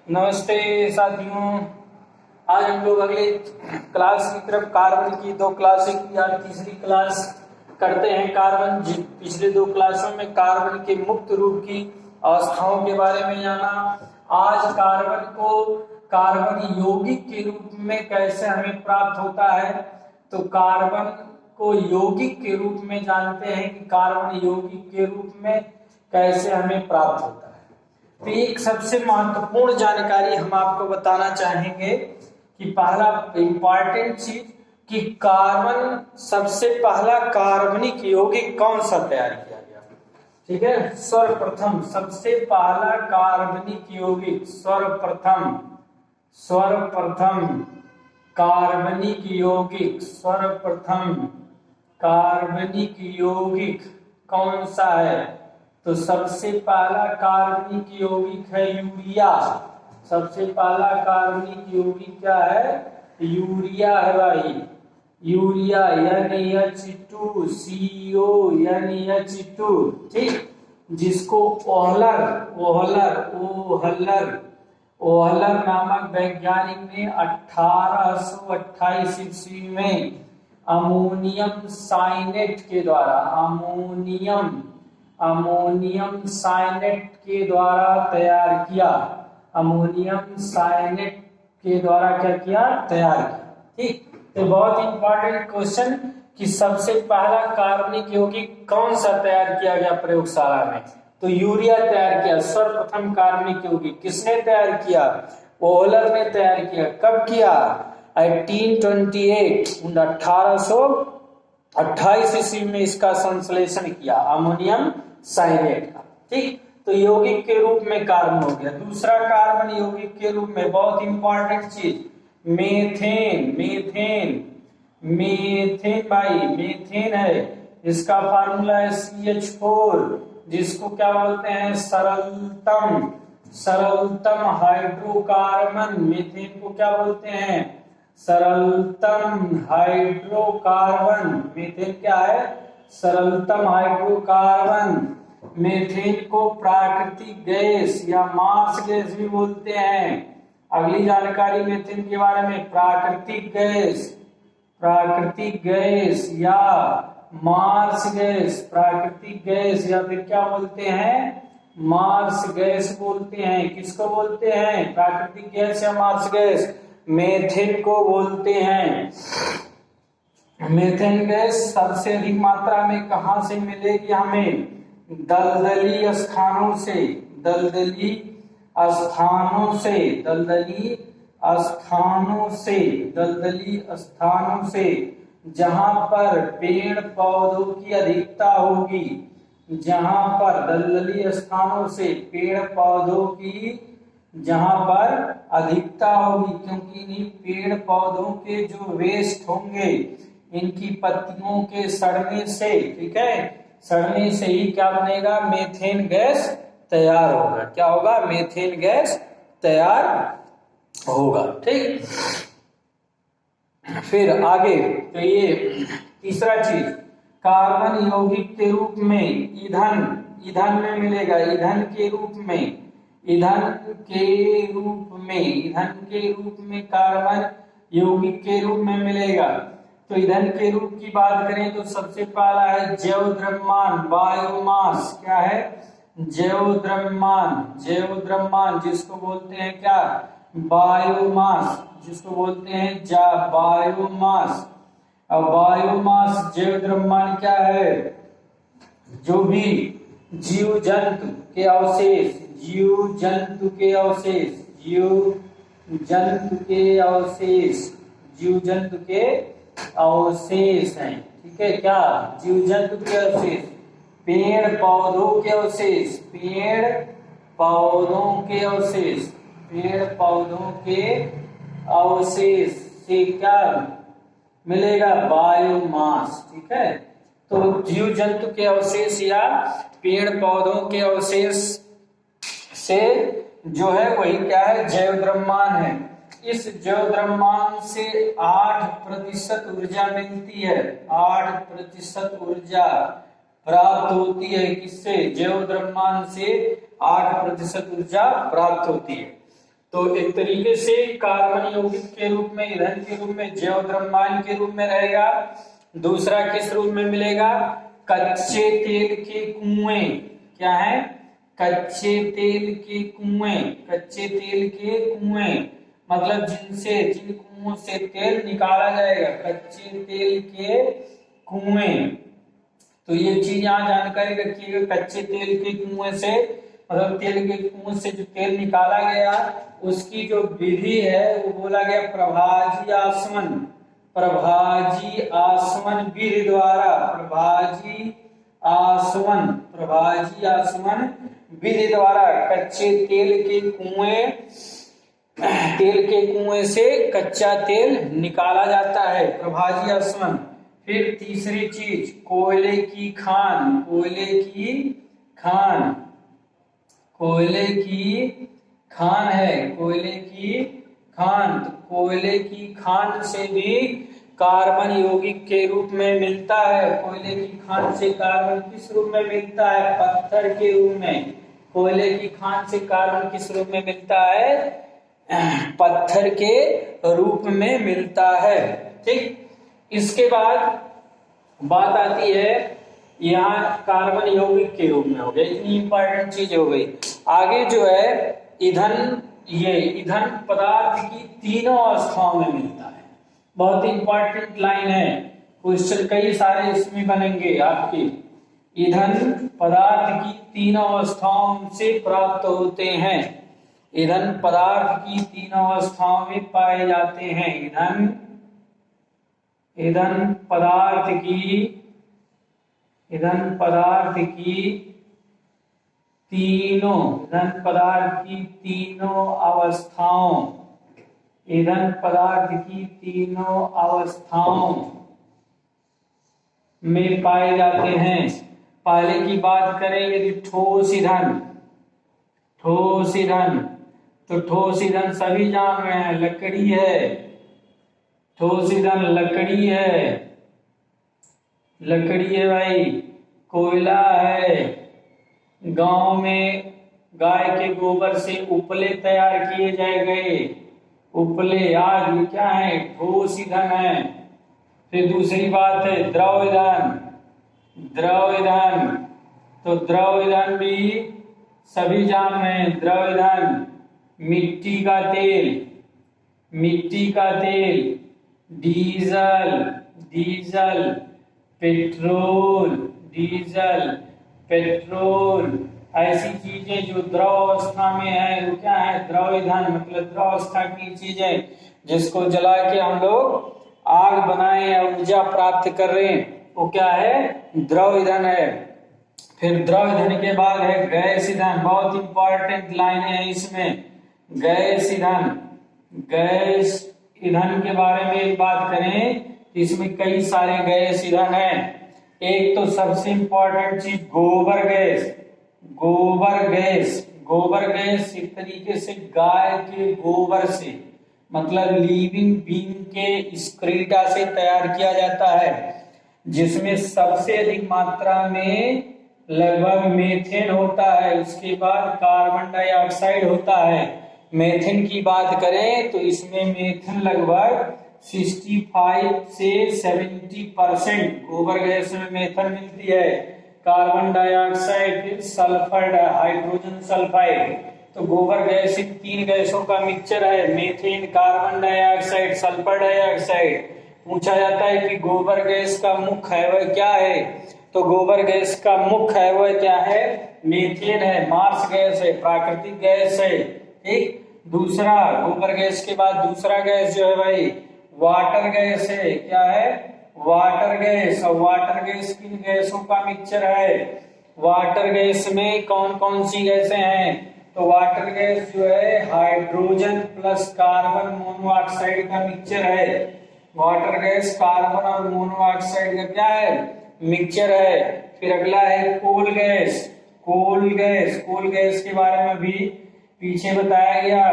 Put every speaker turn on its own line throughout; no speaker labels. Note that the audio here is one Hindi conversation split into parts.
नमस्ते साथियों। आज हम लोग अगले क्लास की तरफ कार्बन की दो क्लासें की आज तीसरी क्लास करते हैं। कार्बन पिछले दो क्लासों में कार्बन के मुक्त रूप की अवस्थाओं के बारे में जाना। आज कार्बन को कार्बन यौगिक के रूप में कैसे हमें प्राप्त होता है, तो कार्बन को यौगिक के रूप में जानते हैं कि कार्बन यौगिक के रूप में कैसे हमें प्राप्त होता है। तो एक सबसे महत्वपूर्ण जानकारी हम आपको बताना चाहेंगे कि पहला इंपॉर्टेंट चीज कि कार्बन सबसे पहला कार्बनिक यौगिक कौन सा तैयार किया गया। ठीक है, सर्वप्रथम सबसे पहला कार्बनिक यौगिक सर्वप्रथम कार्बनिक यौगिक कौन सा है, तो सबसे पहला कार्बनिक यौगिक है यूरिया। सबसे पहला कार्बनिक यौगिक क्या है, यूरिया है भाई। यूरिया NH2CO ठीक, जिसको ओहलर नामक वैज्ञानिक ने 1828 ईस्वी में अमोनियम साइनेट के द्वारा तैयार किया। तैयार किया। ठीक, तो बहुत इंपॉर्टेंट क्वेश्चन कि सबसे पहला कार्बनिक यौगिक कौन सा तैयार किया गया प्रयोगशाला में, तो यूरिया तैयार किया। सर्वप्रथम कार्बनिक यौगिक किसने तैयार किया, ओहलर ने तैयार किया। कब किया, 1828 ईस्वी में इसका संश्लेषण किया अमोनियम साइनेट का। ठीक, तो यौगिक के रूप में कार्बन हो गया। दूसरा कार्बन यौगिक के रूप में बहुत इंपॉर्टेंट चीज मेथेन है। इसका फार्मूला है CH4, जिसको क्या बोलते हैं, सरलतम हाइड्रोकार्बन। मीथेन को क्या बोलते हैं, सरलतम हाइड्रोकार्बन। मीथेन क्या है, सरलतम हाइड्रोकार्बन। मीथेन को प्राकृतिक गैस या मार्स गैस भी बोलते हैं। अगली जानकारी मीथेन के बारे में, प्राकृतिक गैस या मार्स गैस या फिर क्या बोलते हैं, मार्स गैस बोलते हैं। किसको बोलते हैं, प्राकृतिक गैस या मार्स गैस, मीथेन को बोलते हैं। मीथेन गैस सबसे अधिक मात्रा में कहां से मिलेगी हमें, दलदली स्थानों से, जहां पर पेड़ पौधों की अधिकता होगी। दलदली स्थानों से पेड़ पौधों की जहां पर अधिकता होगी, क्योंकि इन्हीं पेड़ पौधों के जो वेस्ट होंगे, इनकी पत्तियों के सड़ने से, ठीक है, सड़ने से ही क्या बनेगा, मीथेन गैस तैयार होगा। क्या होगा, मीथेन गैस तैयार होगा। ठीक, फिर आगे तो ये तीसरा चीज, कार्बन यौगिक के रूप में ईंधन में मिलेगा। ईंधन के रूप में कार्बन यौगिक के रूप में मिलेगा। तो ईंधन के रूप की बात करें तो सबसे पहला है जैव द्रव्यमान, बायोमास। क्या है, जैव द्रव्यमान, जिसको बोलते हैं क्या, बायोमास, जिसको बोलते हैं बायोमास। अब बायोमास जैव द्रव्यमान क्या है, जो भी जीव जंतु के अवशेष हैं। ठीक है, क्या, जीव जंतु के अवशेष, पेड़ पौधों के अवशेष से क्या मिलेगा, बायोमास। ठीक है, तो जीव जंतु के अवशेष या पेड़ पौधों के अवशेष से जो है वही क्या है, जैव द्रव्यमान है। इस जैव द्रव्यमान से 8% ऊर्जा मिलती है। 8% ऊर्जा प्राप्त होती है। किससे? जैव द्रव्यमान से 8% ऊर्जा प्राप्त होती है। तो एक तरीके से कार्बन यौगिक के रूप में, ईंधन के रूप में, जैव द्रव्यमान के रूप में रहेगा। दूसरा किस रूप में मिलेगा? कच्चे तेल के कुएं। क्या है? कच्चे तेल के कुएं। कच्चे तेल के कुएं मतलब जिन कुओं से तेल निकाला जाएगा, कच्चे तेल के कुएं। तो ये चीज यहाँ जानकारी रखिएगा, कच्चे तेल के कुएं से मतलब तेल के कुएं से जो तेल निकाला गया उसकी जो विधि है वो बोला गया प्रभाजी आसवन। प्रभाजी आसवन विधि द्वारा, प्रभाजी आसवन विधि द्वारा कच्चे तेल के कुएं से कच्चा तेल निकाला जाता है, प्रभाजी आसवन। फिर तीसरी चीज कोयले की खान। कोयले की खान है, कोयले की खान। तो कोयले की खान से भी कार्बन यौगिक के रूप में मिलता है। कोयले की खान से कार्बन किस रूप में मिलता है? पत्थर के रूप में। कोयले की खान से कार्बन किस रूप में मिलता है? पत्थर के रूप में मिलता है। ठीक, इसके बाद बात आती है यहाँ कार्बन यौगिक के रूप में हो गया, इतनी इंपॉर्टेंट चीज हो गई। आगे जो है ईंधन, ये ईंधन पदार्थ की तीनों अवस्थाओं में मिलता है। बहुत इंपॉर्टेंट लाइन है, क्वेश्चन कई सारे इसमें बनेंगे आपके। ईंधन पदार्थ की तीनों अवस्थाओं से प्राप्त होते हैं। ईंधन पदार्थ की तीनों अवस्थाओं में पाए जाते हैं। ईंधन पदार्थ की तीनों अवस्थाओं में पाए जाते हैं। पहले की बात करें यदि ठोस ईंधन, तो ठोस ईंधन सभी जान रहे हैं, लकड़ी है। ठोस ईंधन लकड़ी है भाई, कोयला है। गांव में गाय के गोबर से उपले तैयार किए गए, उपले आज ये क्या है? ठोस ईंधन है। फिर दूसरी बात है द्रव ईंधन। तो द्रव ईंधन भी सभी जान रहे हैं। द्रव ईंधन मिट्टी का तेल, डीजल, पेट्रोल, ऐसी चीजें जो द्रव अवस्था में है वो क्या है? द्रव ईंधन मतलब द्रव अवस्था की चीजें जिसको जला के हम लोग आग बनाए या ऊर्जा प्राप्त कर रहे हैं, वो क्या है? द्रव ईंधन है। फिर द्रव ईंधन के बाद है गैस ईंधन। बहुत इंपॉर्टेंट लाइन है इसमें, गैस ईंधन के बारे में बात करें तो इसमें कई सारे गैस ईंधन हैं। एक तो सबसे इंपॉर्टेंट चीज गोबर गैस एक तरीके से गाय के गोबर से मतलब लिविंग बींग के एक्सक्रीटा से तैयार किया जाता है, जिसमें सबसे अधिक मात्रा में लगभग मीथेन होता है। उसके बाद कार्बन डाइऑक्साइड होता है। मीथेन की बात करें तो इसमें मीथेन लगभग 65 से 70% गोबर गैस में मीथेन मिलती है। कार्बन डाइऑक्साइड, फिर सल्फर, हाइड्रोजन सल्फाइड। तो गोबर गैस इन तीन गैसों का मिक्सचर है, methane, carbon dioxide, sulphur dioxide. पूछा जाता है कि गोबर गैस का मुख्य है वह क्या है? तो गोबर गैस का मुख्य है वह क्या है? मीथेन है, मार्स गैस है, प्राकृतिक गैस है। ठीक, दूसरा गोबर गैस के बाद दूसरा गैस जो है भाई वाटर गैस है। क्या है? Water gas. और वाटर गैस किन गैसों का मिक्सचर है? वाटर गैस में कौन कौन सी गैसें हैं? तो वाटर गैस जो है हाइड्रोजन प्लस कार्बन मोनोऑक्साइड का मिक्सचर है। वाटर गैस कार्बन और मोनोऑक्साइड का क्या है? मिक्सचर है। फिर अगला है कोल गैस। कोल गैस के बारे में भी पीछे बताया गया।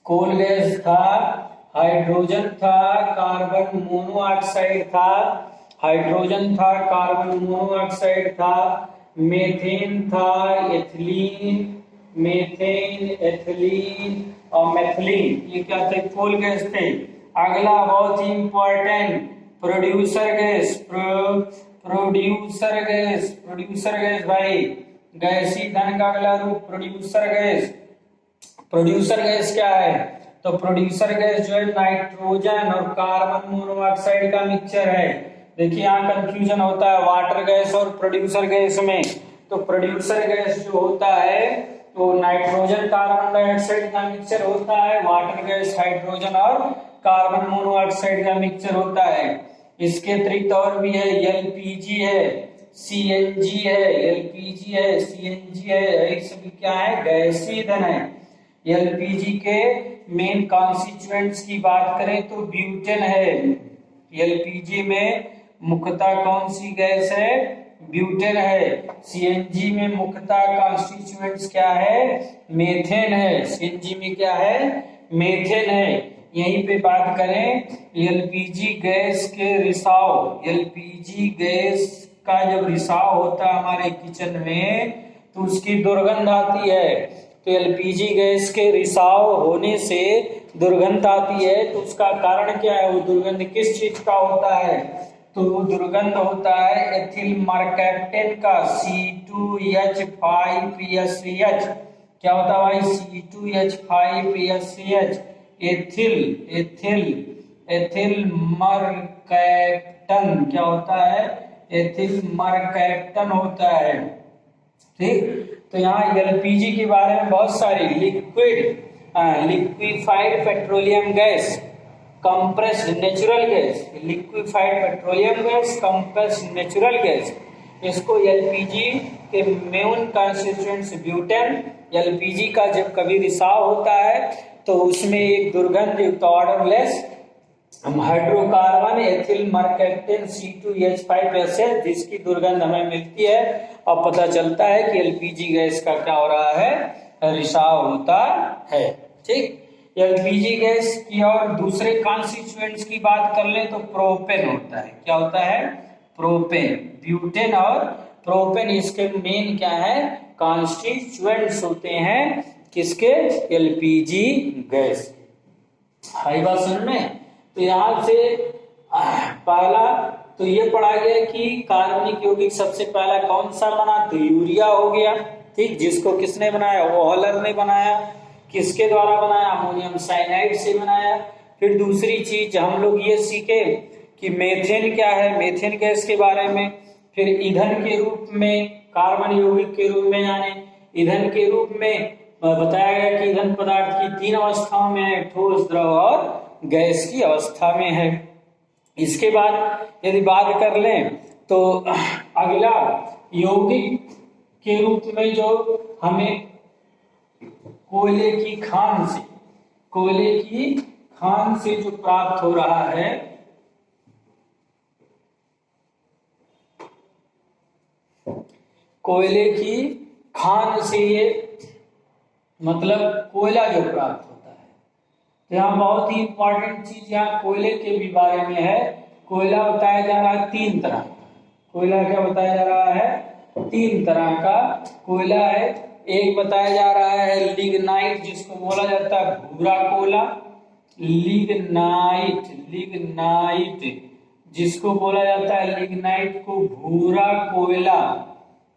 कोल गैस था, हाइड्रोजन था, कार्बन मोनोऑक्साइड था, हाइड्रोजन था, कार्बन मोनोऑक्साइड था, मीथेन था, एथिलीन, मीथेन, एथिलीन और मेथिलीन, ये क्या थे? फूल गैस थे। अगला बहुत ही important, producer gas. Producer gas, producer gas भाई, गैस ईंधन का अगला रूप प्रोड्यूसर गैस। प्रोड्यूसर गैस क्या है? तो प्रोड्यूसर गैस जो है नाइट्रोजन और कार्बन मोनोऑक्साइड का मिक्सचर है। देखिए यहाँ कंफ्यूजन होता है वाटर गैस और प्रोड्यूसर गैस में। तो प्रोड्यूसर गैस जो होता है तो नाइट्रोजन कार्बन डाइऑक्साइड का मिक्सचर होता है, वाटर गैस हाइड्रोजन और कार्बन मोनोऑक्साइड का मिक्सचर होता है। इसके अतिरिक्त और भी है, एलपीजी है, सीएनजी है, एलपीजी है, सीएनजी है, ये सभी क्या है? गैस ईंधन है। एलपीजी के मेन कॉन्स्टिट्यूएंट्स की बात करें तो ब्यूटेन है। एलपीजी में मुख्यतः कौन सी गैस है? ब्यूटेन है। सीएनजी में मुख्यतः कॉन्स्टिट्यूएंट्स क्या है? मेथेन है। सीएनजी में क्या है? मेथेन है। यहीं पे बात करें एलपीजी गैस के रिसाव, एलपीजी गैस का जब रिसाव होता है हमारे किचन में तो उसकी दुर्गंध आती है। तो एलपीजी गैस के रिसाव होने से दुर्गंध आती है, तो उसका कारण क्या है? वो दुर्गंध किस चीज का होता है? तो दुर्गंध होता है एथिल मर्कैप्टेन का, C2H5SCH। क्या होता है भाई? C2H5SCH, ethyl ethyl ethyl mercaptan. क्या होता है? एथिल मर्कैप्टन होता है। ठीक, तो यहाँ एलपीजी के बारे में बहुत सारी liquefied petroleum gas, compressed natural gas, liquefied petroleum gas, compressed natural gas, इसको एलपीजी के मेन कॉन्स्टिट्यूएंट्स ब्यूटेन। एलपीजी का जब कभी रिसाव होता है तो उसमें एक दुर्गंध युक्त ऑर्डरलेस हाइड्रोकार्बन एथिल मर्कैप्टेन C2H5SCH, जिसकी दुर्गंध हमें मिलती है और पता चलता है कि एलपीजी गैस का क्या हो रहा है? रिसाव होता है। ठीक, एलपीजी गैस की और दूसरे कॉन्स्टिट्यूएंट्स की बात कर ले तो प्रोपेन होता है। क्या होता है? प्रोपेन। ब्यूटेन और प्रोपेन इसके मेन क्या है? कॉन्स्टिट्यूएंट्स होते हैं किसके? LPG gas. हाई बात समझ में? तो यहां से पहला तो ये पढ़ा गया कि कार्बनिक यौगिक सबसे पहला कौन सा बना? तो यूरिया हो गया। ठीक, जिसको किसने बनाया? वॉलर ने बनाया। किसके द्वारा बनाया? अमोनियम साइनाइड से बनाया। फिर दूसरी चीज हम लोग ये सीखे कि मेथेन क्या है, मेथेन गैस के बारे में। फिर ईंधन के रूप में, कार्बन यौगिक के रूप में, यानी ईंधन के रूप में बताया गया कि ईंधन पदार्थ की 3 अवस्थाओं में है, ठोस, द्रव और गैस की अवस्था में है। इसके बाद यदि बात कर लें तो अगला यौगिक के रूप में जो हमें कोयले की खान से जो प्राप्त हो रहा है, कोयले की खान से ये मतलब कोयला जो प्राप्त होता है। तो यहाँ बहुत ही इंपॉर्टेंट चीज यहाँ कोयले के भी बारे में है। कोयला बताया जा रहा है 3 तरह का। कोयला क्या बताया जा रहा है? 3 तरह का कोयला है। एक बताया जा रहा है लिग्नाइट, जिसको बोला जाता है भूरा कोयला। लिग्नाइट जिसको बोला जाता है, लिग्नाइट को भूरा कोयला।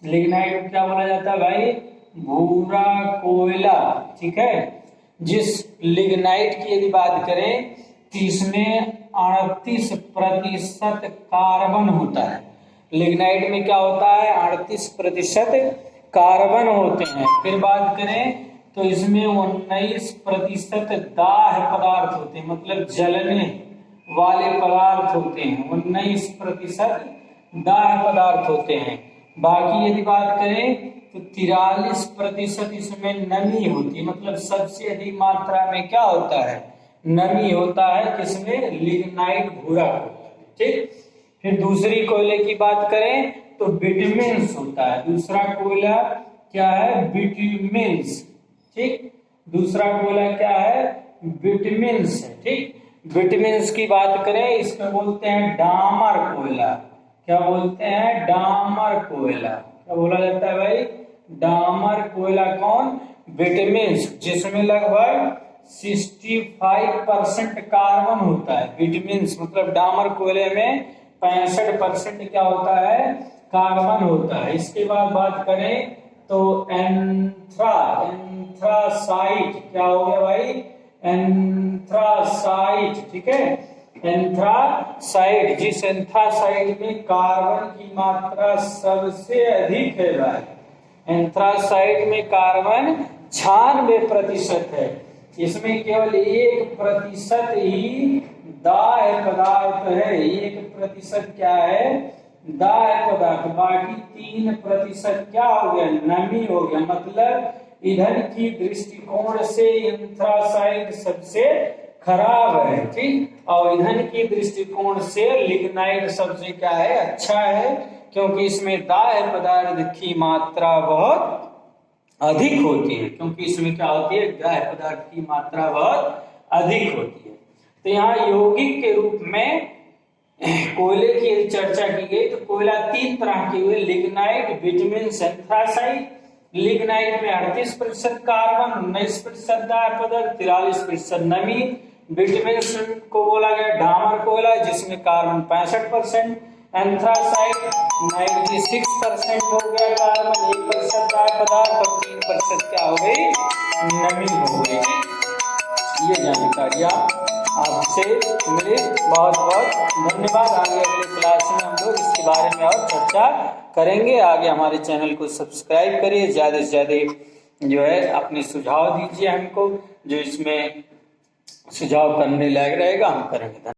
लिग्नाइट क्या बोला जाता है भाई? भूरा कोयला। ठीक है, जिस लिग्नाइट की यदि बात करें तो इसमें 38% कार्बन होता है। लिग्नाइट में क्या होता है? 38% कार्बन होते हैं। फिर बात करें तो इसमें 19% दाह पदार्थ होते हैं, मतलब जलने वाले पदार्थ होते हैं। 19% दाह पदार्थ होते हैं। बाकी यदि बात करें तो 43% इसमें नमी होती है, मतलब सबसे अधिक मात्रा में क्या होता है? नमी होता है। किसमें? लिग्नाइट भूरा कोयला। ठीक, फिर दूसरी कोयले की बात करें तो बिटुमेन्स होता है। दूसरा कोयला क्या है? बिटुमेन्स। ठीक, दूसरा कोयला क्या है? बिटुमेन्स है। ठीक, बिटुमेन्स की बात करें इसमें बोलते हैं डामर कोयला। क्या बोलते हैं? डामर कोयला। क्या बोला जाता है भाई? डामर कोयला। कौन? विटामिन, जिसमें लगभग 65% कार्बन होता है। विटामिन मतलब डामर कोयले में 65% क्या होता है, कार्बन होता है। इसके बाद बात करें तो एंथ्रासाइट क्या हो गया भाई, एंथ्रासाइट, ठीक है। एंथ्रासाइट, जिस एंथ्रासाइट में कार्बन की मात्रा सबसे अधिक है भाई, एंथ्रासाइट में कार्बन 96% है। इसमें केवल 1% ही दाह्य पदार्थ है, 1% क्या है, दाह्य पदार्थ, बाकी 3% क्या हो गया, नमी हो गया। मतलब ईंधन की दृष्टिकोण से एंथ्रासाइट सबसे खराब है, ठीक। और ईंधन की दृष्टिकोण से लिग्नाइट सबसे क्या है, अच्छा है, क्योंकि इसमें दाह्य पदार्थ की मात्रा बहुत अधिक होती है, क्योंकि इसमें क्या होती है, दाह्य पदार्थ की मात्रा बहुत अधिक होती है। तो यहाँ यौगिक के रूप में कोयले की चर्चा की गई, तो कोयला 3 तरह के हुए, लिग्नाइट, विटामिन, एंथ्रासाइट। लिग्नाइट में 38% कार्बन, 19% दाह्य पदार्थ, 43% नमी। विटामिन को बोला गया डामर कोयला, जिसमें कार्बन 65%, एंथ्रासाइट 96% हो गया कार्बन, 1% दाह्य पदार्थ और 3% क्या हो गई, नमी हो गई। ये जानकारियां आपसे मिली, बहुत बहुत धन्यवाद। आगे अगले क्लास में हम लोग इसके बारे में और चर्चा करेंगे। आगे हमारे चैनल को सब्सक्राइब करिए, ज्यादा से ज्यादा जो है अपने सुझाव दीजिए हमको, जो इसमें सुझाव करने लायक रहेगा हम करेंगे।